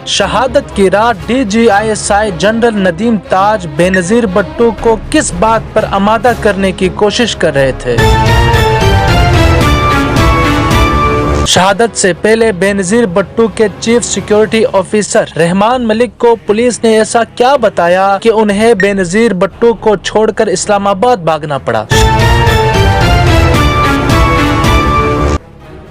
शहादत की रात DGISI जनरल नदीम ताज बेनज़ीर भुट्टो को किस बात पर आमादा करने की कोशिश कर रहे थे? शहादत से पहले बेनज़ीर भुट्टो के chief security officer Rahman Malik को पुलिस ने ऐसा क्या बताया कि उन्हें बेनज़ीर भुट्टो को छोड़कर इस्लामाबाद भागना पड़ा?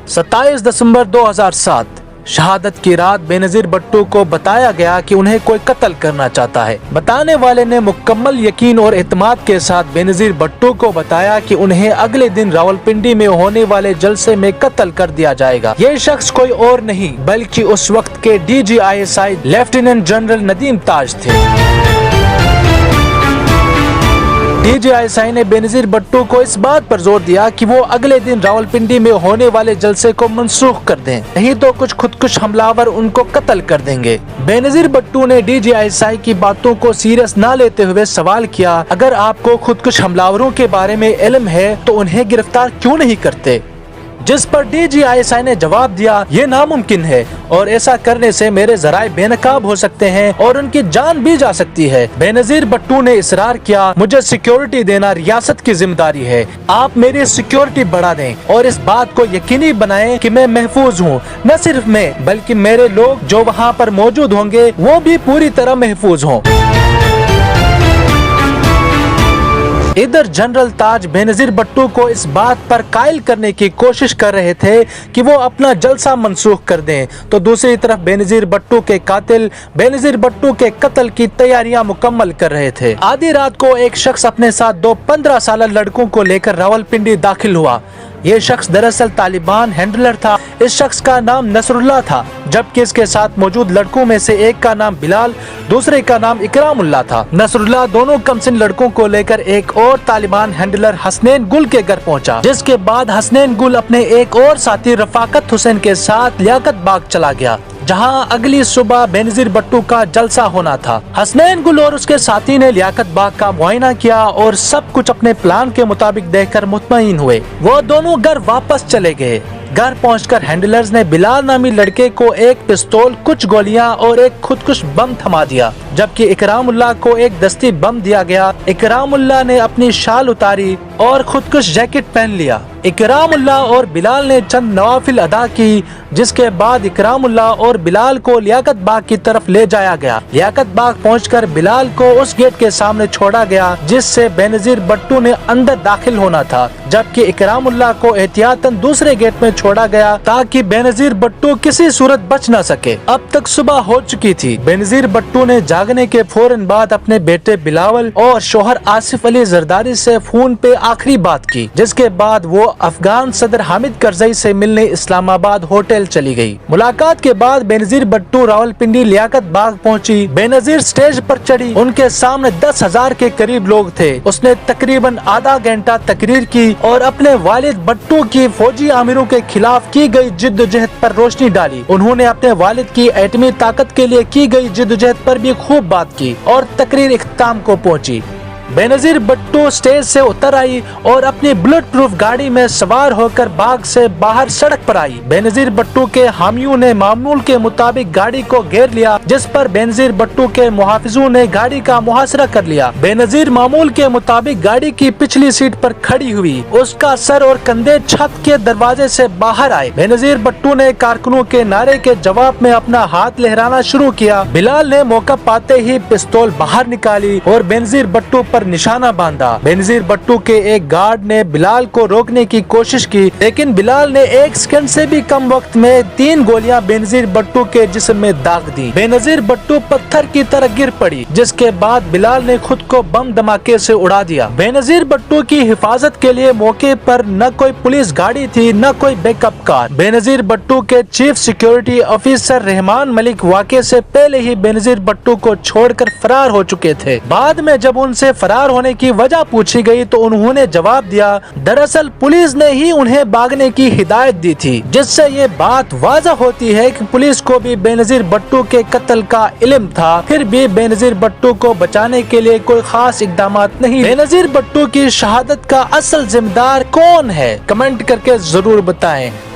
27 दिसंबर 2007 शहादत की रात बेनज़ीर भुट्टो को बताया गया कि उन्हें कोई कत्ल करना चाहता है। बताने वाले ने मुकम्मल यकीन और एतमाद के साथ बेनज़ीर भुट्टो को बताया कि उन्हें अगले दिन रावलपिंडी में होने वाले जलसे में कत्ल कर दिया जाएगा। ये शख्स कोई और नहीं बल्कि उस वक्त के DGISI लेफ्टिनेंट जनरल नदीम ताज थे। DGISI ने बेनज़ीर भुट्टो को इस बात पर जोर दिया कि वो अगले दिन रावलपिंडी में होने वाले जलसे को मंसूख कर दें, नहीं तो कुछ खुदकुश हमलावर उनको कत्ल कर देंगे। बेनज़ीर भुट्टो ने DGISI की बातों को सीरियस ना लेते हुए सवाल किया, अगर आपको खुदकुश हमलावरों के बारे में इल्म है तो उन्हें गिरफ्तार क्यों नहीं करते? जिस पर DGISI ने जवाब दिया, ये नामुमकिन है और ऐसा करने से मेरे ज़राए बेनकाब हो सकते हैं और उनकी जान भी जा सकती है। बेनज़ीर भुट्टो ने इसरार किया, मुझे सिक्योरिटी देना रियासत की जिम्मेदारी है, आप मेरी सिक्योरिटी बढ़ा दें और इस बात को यकीनी बनाएं कि मैं महफूज हूँ। न सिर्फ मैं बल्कि मेरे लोग जो वहाँ पर मौजूद होंगे वो भी पूरी तरह महफूज हों। इधर जनरल ताज बेनज़ीर भुट्टो को इस बात पर कायल करने की कोशिश कर रहे थे कि वो अपना जलसा मनसूख कर दें, तो दूसरी तरफ बेनज़ीर भुट्टो के कातिल बेनज़ीर भुट्टो के कत्ल की तैयारियां मुकम्मल कर रहे थे। आधी रात को एक शख्स अपने साथ दो 15 साल लड़कों को लेकर रावलपिंडी दाखिल हुआ। ये शख्स दरअसल तालिबान हैंडलर था। इस शख्स का नाम नसरुल्लाह था, जबकि इसके साथ मौजूद लड़कों में से एक का नाम बिलाल, दूसरे का नाम इकरामुल्लाह था। नसरुल्लाह दोनों कमसिन लड़कों को लेकर एक और तालिबान हैंडलर हसनैन गुल के घर पहुंचा, जिसके बाद हसनैन गुल अपने एक और साथी रफाकत हुसैन के साथ लियाकत बाग चला गया, जहां अगली सुबह बेनज़ीर भुट्टो का जलसा होना था। हसनैन गुल और उसके साथी ने लियाकत बाग का मुआयना किया और सब कुछ अपने प्लान के मुताबिक देखकर मुतमईन हुए। वो दोनों घर वापस चले गए। घर पहुंचकर हैंडलर्स ने बिलाल नामी लड़के को एक पिस्तौल, कुछ गोलियां और एक खुदकुश बम थमा दिया, जबकि इकरामुल्लाह को एक दस्ती बम दिया गया। इकरामुल्लाह ने अपनी शाल उतारी और खुदकुश जैकेट पहन लिया। इकरामुल्लाह और बिलाल ने चंद नवाफिल अदा की, जिसके बाद इकरामुल्लाह और बिलाल को लियाकत बाग की तरफ ले जाया गया। लियाकत बाग पहुंचकर बिलाल को उस गेट के सामने छोड़ा गया जिससे बेनज़ीर भुट्टो ने अंदर दाखिल होना था, जबकि इकरामुल्लाह को एहतियातन दूसरे गेट में छोड़ा गया ताकि बेनज़ीर भुट्टो किसी सूरत बच न सके। अब तक सुबह हो चुकी थी। बेनज़ीर भुट्टो ने जागने के फौरन बाद अपने बेटे बिलावल और शोहर आसिफ अली जरदारी से फोन पे आखिरी बात की, जिसके बाद वो अफगान सदर हामिद करजई से मिलने इस्लामाबाद होटल चली गई। मुलाकात के बाद बेनज़ीर भुट्टो रावलपिंडी लियाकत बाग पहुंची। बेनज़ीर स्टेज पर चढ़ी। उनके सामने 10,000 के करीब लोग थे। उसने तकरीबन आधा घंटा तकरीर की और अपने वालिद भुट्टो की फौजी आमिरों के खिलाफ की गई जिद्दोजहद पर रोशनी डाली। उन्होंने अपने वालिद की एटमी ताकत के लिए की गई जिद्दोजहद पर भी खूब बात की और तकरीर इख्तिताम को पहुंची। बेनज़ीर भुट्टो स्टेज से उतर आई और अपनी बुलेट प्रूफ गाड़ी में सवार होकर बाग से बाहर सड़क पर आई। बेनज़ीर भुट्टो के हामियों ने मामूल के मुताबिक गाड़ी को घेर लिया, जिस पर बेनज़ीर भुट्टो के मुहाफिजों ने गाड़ी का मुहासरा कर लिया। बेनज़ीर मामूल के मुताबिक गाड़ी की पिछली सीट पर खड़ी हुई। उसका सर और कंधे छत के दरवाजे से बाहर आए। बेनज़ीर भुट्टो ने कारकुनों के नारे के जवाब में अपना हाथ लहराना शुरू किया। बिलाल ने मौका पाते ही पिस्तौल बाहर निकाली और बेनज़ीर भुट्टो पर निशाना बांधा। बेनज़ीर भुट्टो के एक गार्ड ने बिलाल को रोकने की कोशिश की, लेकिन बिलाल ने 1 सेकंड से भी कम वक्त में 3 गोलियां बेनज़ीर भुट्टो के जिस्म में दाग दी। बेनज़ीर भुट्टो पत्थर की तरह गिर पड़ी, जिसके बाद बिलाल ने खुद को बम धमाके से उड़ा दिया। बेनज़ीर भुट्टो की हिफाजत के लिए मौके पर न कोई पुलिस गाड़ी थी न कोई बैकअप कार। बेनज़ीर भुट्टो के chief security officer Rahman Malik वाक़े से पहले ही बेनज़ीर भुट्टो को छोड़कर फरार हो चुके थे। बाद में जब उनसे फरार होने की वजह पूछी गई तो उन्होंने जवाब दिया, दरअसल पुलिस ने ही उन्हें भागने की हिदायत दी थी, जिससे ये बात वाज़ह होती है कि पुलिस को भी बेनज़ीर भुट्टो के कत्ल का इल्म था। फिर भी बेनज़ीर भुट्टो को बचाने के लिए कोई खास इक़दामात नहीं। बेनज़ीर भुट्टो की शहादत का असल जिम्मेदार कौन है? कमेंट करके जरूर बताएं।